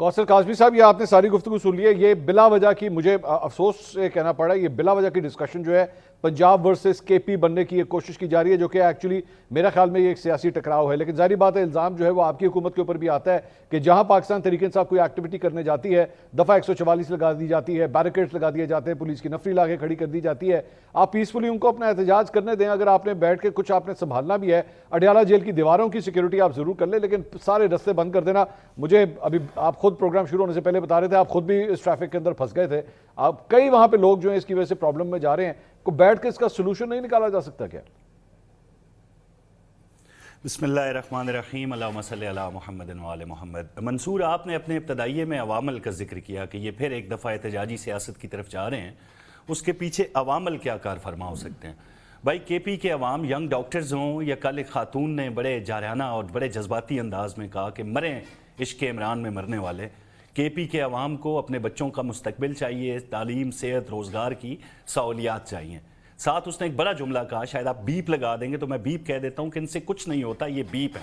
کوثر کاظمی صاحب، یہ آپ نے ساری گفتگو سن لی ہے. یہ بلا وجہ کی، مجھے افسوس سے کہنا پڑا ہے، یہ بلا وجہ کی ڈسکشن جو ہے پنجاب ورسز کے پی بننے کی ایک کوشش کی جا رہی ہے، جو کہ ایکچولی میرا خیال میں یہ ایک سیاسی ٹکراؤ ہے. لیکن ظاہری بات ہے الزام جو ہے وہ آپ کی حکومت کے اوپر بھی آتا ہے کہ جہاں پاکستان تحریک انصاف کوئی ایکٹیویٹی کرنے جاتی ہے، دفعہ 144 لگا دی جاتی ہے، بیریکیڈز لگا دیے جاتے ہیں، پولیس کی نفری لاگے کھڑی کر دی جاتی ہے. آپ پیسفلی ان کو اپنا احتجاج کرنے دیں. اگر آپ نے بیٹھ کے کچھ آپ نے سنبھالنا بھی ہے، اڈیالہ جیل کی دیواروں کی سیکیورٹی آپ ضرور کر لیں، لیکن سارے رستے بند کر دینا. مجھے ابھی آپ خود پروگرام شروع ہونے سے پہلے بتا رہے تھے، آپ خود بھی اس ٹریفک کے اندر پھنس گئے تھے. آپ کئی وہاں پہ لوگ جو ہیں اس کی وجہ سے پرابلم میں جا رہے ہیں. کو بیٹھ کے اس کا سلوشن نہیں نکالا جا سکتا کیا؟ بسم اللہ الرحمن الرحیم، اللہم صلی علی محمد وآل محمد. منصور، آپ نے اپنے ابتدائیے میں عوامل کا ذکر کیا کہ یہ پھر ایک دفعہ احتجاجی سیاست کی طرف جا رہے ہیں. اس کے پیچھے عوامل کیا کار فرما ہو سکتے ہیں؟ بھائی کے پی کے عوام، ینگ ڈاکٹرز ہوں یا کل ایک خاتون نے بڑے جارحانہ اور بڑے جذباتی انداز میں کہا کہ مریں عشق عمران میں مرنے والے. کے پی کے عوام کو اپنے بچوں کا مستقبل چاہیے، تعلیم، صحت، روزگار کی سہولیات چاہیے. ساتھ اس نے ایک بڑا جملہ کہا، شاید آپ بیپ لگا دیں گے تو میں بیپ کہہ دیتا ہوں کہ ان سے کچھ نہیں ہوتا، یہ بیپ ہے.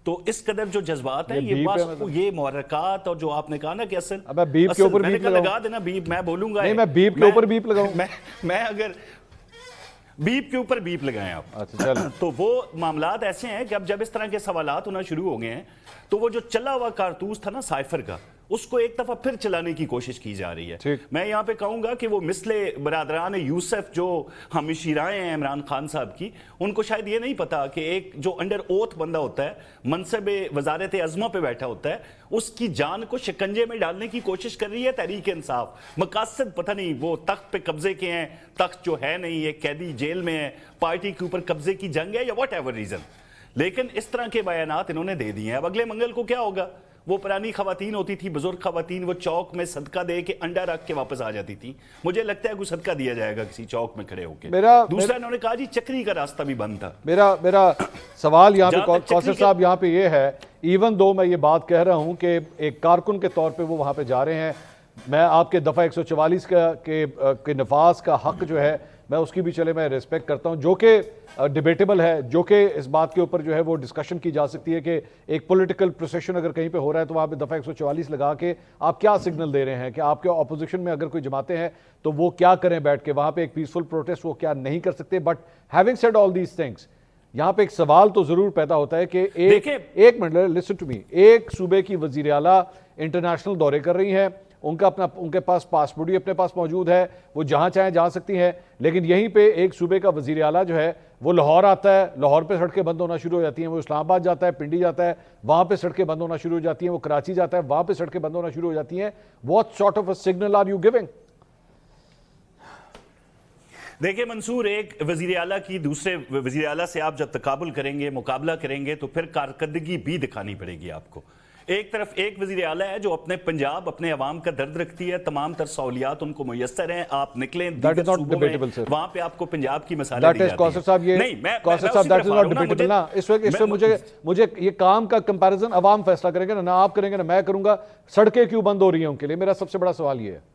تو اس قدر جو جذبات ہیں، یہ محرکات، اور جو آپ نے کہا نا کہ اصل بیپ کے اوپر بیپ لگا دینا، بیپ میں بولوں گا. نہیں، میں بیپ کے اوپر بیپ لگاؤں. میں اگر بیپ کے اوپر بیپ لگائیں آپ تو وہ معاملات ایسے ہیں کہ اب جب اس طرح کے سوالات ہونا شروع ہو گئے ہیں تو وہ جو چلا ہوا کارتوس تھا نا سائفر کا، اس کو ایک دفعہ پھر چلانے کی کوشش کی جا رہی ہے. میں یہاں پہ کہوں گا کہ وہ مثل برادران یوسف جو ہم شیرائیں ہیں عمران خان صاحب کی، ان کو شاید یہ نہیں پتا کہ ایک جو انڈر اوتھ بندہ ہوتا ہے، منصب وزارت عظمہ پہ بیٹھا ہوتا ہے، اس کی جان کو شکنجے میں ڈالنے کی کوشش کر رہی ہے تحریک انصاف. مقاصد پتہ نہیں، وہ تخت پہ قبضے کے ہیں، تخت جو ہے نہیں، یہ قیدی جیل میں ہے، پارٹی کے اوپر قبضے کی جنگ ہے، یا واٹ ایور ریزن. لیکن اس طرح کے بیانات انہوں نے دے دیے ہیں. اب اگلے منگل کو کیا ہوگا؟ وہ پرانی خواتین ہوتی تھی، بزرگ خواتین، وہ چوک میں صدقہ دے کے انڈا رکھ کے واپس آ جاتی تھی. مجھے لگتا ہے کوئی صدقہ دیا جائے گا کسی چوک میں کھڑے ہو کے. دوسرا انہوں نے کہا جی چکری کا راستہ بھی بند تھا. میرا سوال یہاں پہ کوثر صاحب یہاں پہ یہ ہے، ایون دو میں یہ بات کہہ رہا ہوں کہ ایک کارکن کے طور پہ وہ وہاں پہ جا رہے ہیں، میں آپ کے دفعہ 144 کے نفاذ کا حق جو ہے میں اس کی بھی چلے میں ریسپیکٹ کرتا ہوں، جو کہ ڈیبیٹیبل ہے، جو کہ اس بات کے اوپر جو ہے وہ ڈسکشن کی جا سکتی ہے کہ ایک پولیٹیکل پروسیشن اگر کہیں پہ ہو رہا ہے تو وہاں پہ دفعہ 144 لگا کے آپ کیا سگنل دے رہے ہیں کہ آپ کے اپوزیشن میں اگر کوئی جماعتیں ہیں تو وہ کیا کریں بیٹھ کے وہاں پہ ایک پیسفل پروٹیسٹ وہ کیا نہیں کر سکتے. But having said all these things, یہاں پہ ایک سوال تو ضرور پیدا ہوتا ہے کہ ایک منٹ لسن ٹو می، ایک صوبے کی وزیر اعلیٰ انٹرنیشنل دورے کر رہی ہیں، ان کے پاس پاسپورٹ بھی اپنے پاس موجود ہے، وہ جہاں چاہیں جا سکتی ہیں. لیکن یہیں پہ ایک صوبے کا وزیر اعلیٰ جو ہے وہ لاہور آتا ہے، لاہور پہ سڑکیں بند ہونا شروع ہو جاتی ہیں. وہ اسلام آباد جاتا ہے، پنڈی جاتا ہے، وہاں پہ سڑکیں بند ہونا شروع ہو جاتی ہیں. وہ کراچی جاتا ہے، وہاں پہ سڑکیں بند ہونا شروع ہو جاتی ہیں. What sort of a signal are you giving؟ دیکھیں منصور، ایک وزیر اعلیٰ کی دوسرے وزیر اعلیٰ سے آپ جب تقابل کریں گے، مقابلہ کریں گے، تو پھر کارکردگی بھی دکھانی پڑے گی آپ کو. ایک طرف ایک وزیر اعلیٰ ہے جو اپنے پنجاب، اپنے عوام کا درد رکھتی ہے، تمام تر سہولیات ان کو میسر ہیں. آپ نکلیں دیگر صوبوں میں، وہاں پہ آپ کو پنجاب کی مسائلیں دی جاتی ہیں. نہیں، کوثر صاحب دیٹ از ناٹ ڈیبیٹیبل نا. اس وقت مجھے یہ کام کا کمپیریزن عوام فیصلہ کریں گے، نہ آپ کریں گے نہ میں کروں گا. سڑکیں کیوں بند ہو رہی ہیں ان کے لیے؟ میرا سب سے بڑا سوال یہ ہے.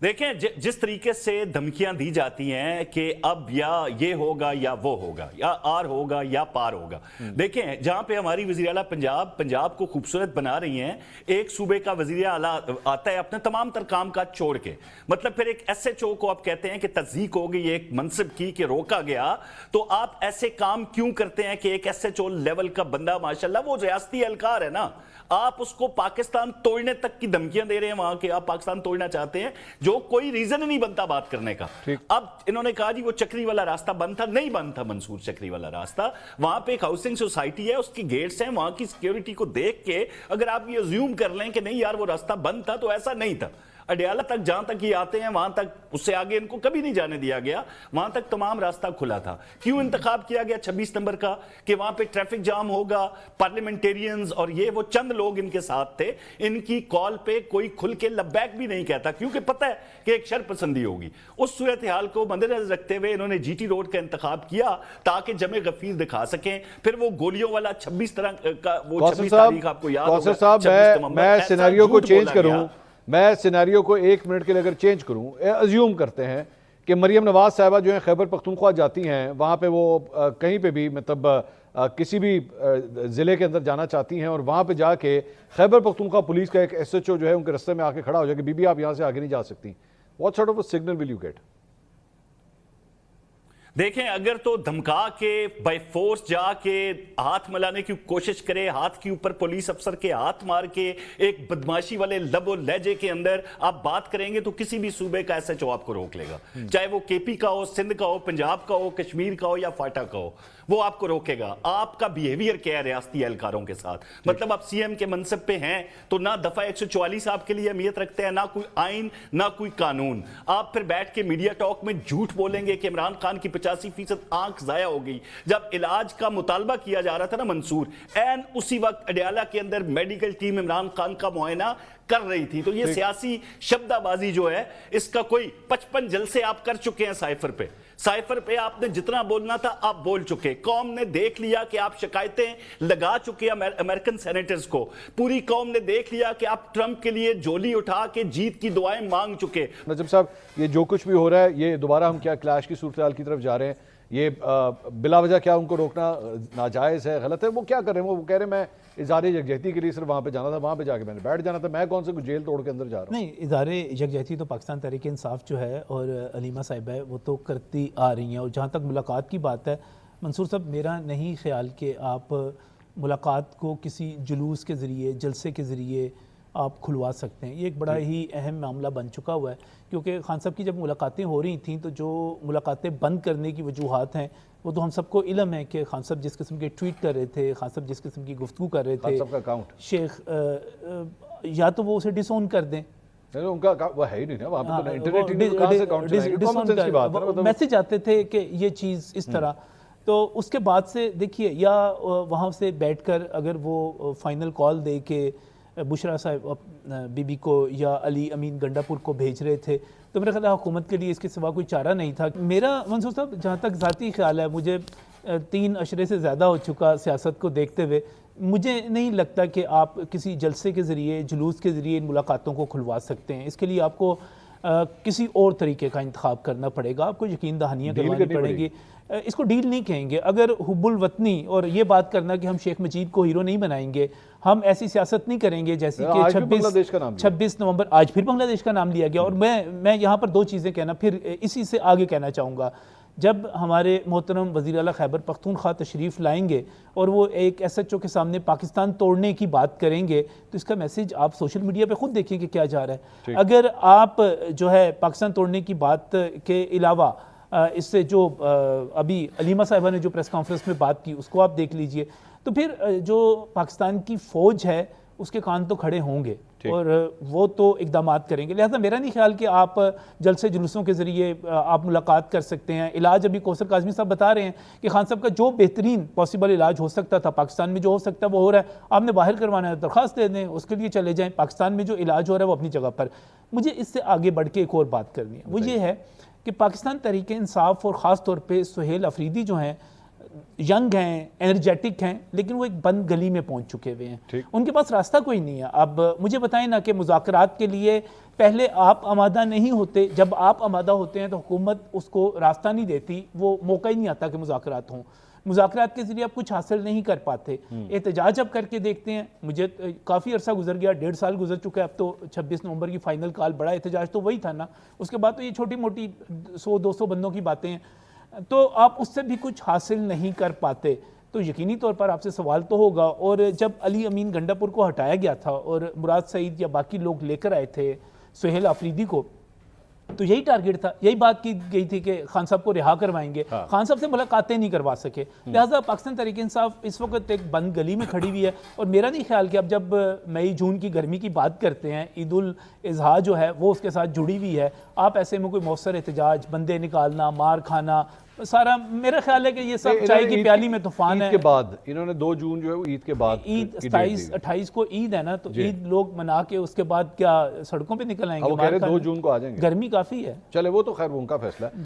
دیکھیں جس طریقے سے دھمکیاں دی جاتی ہیں کہ اب یا یہ ہوگا یا وہ ہوگا، یا آر ہوگا یا پار ہوگا. دیکھیں جہاں پہ ہماری وزیر اعلیٰ پنجاب کو خوبصورت بنا رہی ہیں، ایک صوبے کا وزیر اعلیٰ آتا ہے اپنے تمام تر کام کاج چھوڑ کے، مطلب پھر ایک ایس ایچ او کو آپ کہتے ہیں کہ تضییق ہو گئی ایک منصب کی کہ روکا گیا، تو آپ ایسے کام کیوں کرتے ہیں کہ ایک ایس ایچ او لیول کا بندہ ماشاءاللہ وہ ریاستی اہلکار ہے نا، آپ اس کو پاکستان توڑنے تک کی دھمکیاں دے رہے ہیں وہاں کے، آپ پاکستان توڑنا چاہتے ہیں، جو کوئی ریزن نہیں بنتا بات کرنے کا. اب انہوں نے کہا جی وہ چکری والا راستہ بند تھا. نہیں بند تھا منصور چکری والا راستہ. وہاں پہ ایک ہاؤسنگ سوسائٹی ہے، اس کی گیٹس ہیں، وہاں کی سیکیورٹی کو دیکھ کے اگر آپ یہ زیوم کر لیں کہ نہیں یار وہ راستہ بند تھا، تو ایسا نہیں تھا. اڈیالہ تک جہاں تک یہ آتے ہیں وہاں تک، اس سے آگے ان کو کبھی نہیں جانے دیا گیا، وہاں تک تمام راستہ کھلا تھا. کیوں انتخاب کیا گیا 26 نمبر کا کہ وہاں پہ ٹریفک جام ہوگا؟ پارلیمنٹیرینز اور یہ وہ چند لوگ ان کے ساتھ تھے، ان کی کال پہ کوئی کھل کے لبیک بھی نہیں کہتا، کیونکہ پتہ ہے کہ ایک شر پسندی ہوگی. اس صورتحال کو مد نظر رکھتے ہوئے انہوں نے جی ٹی روڈ کا انتخاب کیا تاکہ جمع غفیر دکھا سکیں. پھر وہ گولیوں والا 26 طرح کا وہ 26 تاریخ آپ کو یاد ہوگا. کوثر صاحب میں سینیریو کو چینج کروں، میں سینیریو کو ایک منٹ کے لیے اگر چینج کروں، ازیوم کرتے ہیں کہ مریم نواز صاحبہ جو ہیں خیبر پختونخوا جاتی ہیں، وہاں پہ وہ کہیں پہ بھی مطلب کسی بھی ضلع کے اندر جانا چاہتی ہیں اور وہاں پہ جا کے خیبر پختونخوا پولیس کا ایک ایس ایچ او جو ہے ان کے رستے میں آ کے کھڑا ہو جائے کہ بی بی آپ یہاں سے آگے نہیں جا سکتی, what sort of a signal will you get? دیکھیں اگر تو دھمکا کے بائی فورس جا کے ہاتھ ملانے کی کوشش کرے, ہاتھ کے اوپر پولیس افسر کے ہاتھ مار کے ایک بدماشی والے لب و لہجے کے اندر آپ بات کریں گے تو کسی بھی صوبے کا ایس ایچ او آپ کو روک لے گا, چاہے وہ کے پی کا ہو, سندھ کا ہو, پنجاب کا ہو, کشمیر کا ہو یا فاٹا کا ہو, وہ آپ کو روکے گا. آپ کا بیہیویئر کیا ہے ریاستی اہلکاروں کے ساتھ؟ مطلب آپ سی ایم کے منصب پہ ہیں تو نہ دفعہ 144 آپ کے لیے اہمیت رکھتے ہیں, نہ کوئی آئین نہ کوئی قانون. آپ پھر بیٹھ کے میڈیا ٹاک میں جھوٹ بولیں گے کہ عمران خان کی 85% آنکھ ضائع ہو گئی. جب علاج کا مطالبہ کیا جا رہا تھا نا منصور, این اسی وقت اڈیالہ کے اندر میڈیکل ٹیم عمران خان کا معائنہ کر رہی تھی. تو یہ سیاسی شبدہ بازی جو ہے اس کا کوئی 55 جلسے آپ کر چکے ہیں سائفر پہ. سائفر پہ آپ نے جتنا بولنا تھا آپ بول چکے. قوم نے دیکھ لیا کہ آپ شکایتیں لگا چکے امریکن سینیٹرز کو. پوری قوم نے دیکھ لیا کہ آپ ٹرمپ کے لیے جھولی اٹھا کے جیت کی دعائیں مانگ چکے. نجم صاحب یہ جو کچھ بھی ہو رہا ہے یہ دوبارہ ہم کیا کلیش کی صورتحال کی طرف جا رہے ہیں؟ یہ بلا وجہ کیا ان کو روکنا ناجائز ہے, غلط ہے؟ وہ کیا کر رہے ہیں؟ وہ کہہ رہے ہیں میں اظہار یکجہتی کے لیے صرف وہاں پہ جانا تھا, وہاں پہ جا کے میں نے بیٹھ جانا تھا, میں کون سے کوئی جیل توڑ کے اندر جا رہا ہوں؟ نہیں, اظہار یکجہتی تو پاکستان تحریک انصاف جو ہے اور علیمہ صاحبہ ہے وہ تو کرتی آ رہی ہیں. اور جہاں تک ملاقات کی بات ہے منصور صاحب, میرا نہیں خیال کہ آپ ملاقات کو کسی جلوس کے ذریعے, جلسے کے ذریعے آپ کھلوا سکتے ہیں. یہ ایک بڑا ہی اہم معاملہ بن چکا ہوا ہے, کیونکہ خان صاحب کی جب ملاقاتیں ہو رہی تھیں تو جو ملاقاتیں بند کرنے کی وجوہات ہیں وہ تو ہم سب کو علم ہے کہ خان صاحب جس قسم کے ٹویٹ کر رہے تھے, خان صاحب جس قسم کی گفتگو کر رہے تھے, شیخ یا تو وہ اسے ڈس اون کر دیں, ان کا وہ ہے ہی نہیں نا وہاں پہ, انٹرنیٹ کہاں سے اکاؤنٹ چلائیں گے؟ کامن سینس کی بات ہے, میسج آتے تھے کہ یہ چیز اس طرح. تو اس کے بعد سے دیکھیے, یا وہاں سے بیٹھ کر اگر وہ فائنل کال دے کے بشرا صاحب بی بی کو یا علی امین گنڈاپور کو بھیج رہے تھے تو میرا خیال ہے حکومت کے لیے اس کے سوا کوئی چارہ نہیں تھا. میرا منصور صاحب جہاں تک ذاتی خیال ہے, مجھے 3 عشرے سے زیادہ ہو چکا سیاست کو دیکھتے ہوئے, مجھے نہیں لگتا کہ آپ کسی جلسے کے ذریعے, جلوس کے ذریعے ان ملاقاتوں کو کھلوا سکتے ہیں. اس کے لیے آپ کو کسی اور طریقے کا انتخاب کرنا پڑے گا, آپ کو یقین دہانیاں کروانی پڑیں گی. اس کو ڈیل نہیں کہیں گے. اگر حب الوطنی اور یہ بات کرنا کہ ہم شیخ مجید کو ہیرو نہیں بنائیں گے, ہم ایسی سیاست نہیں کریں گے جیسے کہ 26 نومبر آج پھر بنگلہ دیش کا نام لیا گیا. اور میں یہاں پر 2 چیزیں کہنا, پھر اسی سے آگے کہنا چاہوں گا. جب ہمارے محترم وزیر اعلیٰ خیبر پختونخوا تشریف لائیں گے اور وہ ایک ایس ایچ او کے سامنے پاکستان توڑنے کی بات کریں گے تو اس کا میسج آپ سوشل میڈیا پہ خود دیکھیں کہ کیا جا رہا ہے. اگر آپ جو ہے پاکستان توڑنے کی بات کے علاوہ اس سے جو ابھی علیمہ صاحبہ نے جو پریس کانفرنس میں بات کی اس کو آپ دیکھ لیجئے, تو پھر جو پاکستان کی فوج ہے اس کے کان تو کھڑے ہوں گے اور وہ تو اقدامات کریں گے. لہذا میرا نہیں خیال کہ آپ جلسے جلوسوں کے ذریعے آپ ملاقات کر سکتے ہیں. علاج ابھی کوثر کاظمی صاحب بتا رہے ہیں کہ خان صاحب کا جو بہترین پاسبل علاج ہو سکتا تھا پاکستان میں جو ہو سکتا ہے وہ ہو رہا ہے. آپ نے باہر کروانا ہے درخواست دے دیں, اس کے لیے چلے جائیں. پاکستان میں جو علاج ہو رہا ہے وہ اپنی جگہ پر. مجھے اس سے آگے بڑھ کے ایک اور بات کرنی ہے, وہ یہ ہے کہ پاکستان تحریک انصاف اور خاص طور پہ سہیل افریدی جو ہیں, ینگ ہیں, انرجیٹک ہیں, لیکن وہ ایک بند گلی میں پہنچ چکے ہوئے ہیں. ان کے پاس راستہ کوئی نہیں ہے. اب مجھے بتائیں نا کہ مذاکرات کے لیے پہلے آپ آمادہ نہیں ہوتے, جب آپ آمادہ ہوتے ہیں تو حکومت اس کو راستہ نہیں دیتی, وہ موقع ہی نہیں آتا کہ مذاکرات ہوں. مذاکرات کے ذریعے آپ کچھ حاصل نہیں کر پاتے. احتجاج اب کر کے دیکھتے ہیں, مجھے کافی عرصہ گزر گیا, 1.5 سال گزر چکا ہے اب تو. 26 نومبر کی فائنل کال, بڑا احتجاج تو وہی تھا نا, اس کے بعد تو یہ چھوٹی موٹی 100-200 بندوں کی باتیں ہیں, تو آپ اس سے بھی کچھ حاصل نہیں کر پاتے. تو یقینی طور پر آپ سے سوال تو ہوگا. اور جب علی امین گنڈاپور کو ہٹایا گیا تھا اور مراد سعید یا باقی لوگ لے کر آئے تھے سہیل افریدی کو, تو یہی ٹارگٹ تھا, یہی بات کی گئی تھی کہ خان صاحب کو رہا کروائیں گے. خان صاحب سے ملاقاتیں نہیں کروا سکے. لہٰذا پاکستان تحریک انصاف اس وقت ایک بند گلی میں کھڑی ہوئی ہے. اور میرا نہیں خیال کہ اب جب مئی جون کی گرمی کی بات کرتے ہیں, عید الاضحیٰ جو ہے وہ اس کے ساتھ جڑی ہوئی ہے, آپ ایسے میں کوئی مؤثر احتجاج, بندے نکالنا, مار کھانا, سارا میرا خیال ہے کہ یہ سب چائے کی پیالی میں طوفان ہے. عید کے بعد انہوں نے 2 جون جو ہے وہ عید کے بعد, عید 27-28 کو عید ہے نا, تو عید لوگ منا کے اس کے بعد کیا سڑکوں پہ نکل آئیں گے؟ وہ کہہ رہے 2 جون کو آ جائیں گے. گرمی کافی ہے. چلے وہ تو خیر ان کا فیصلہ ہے.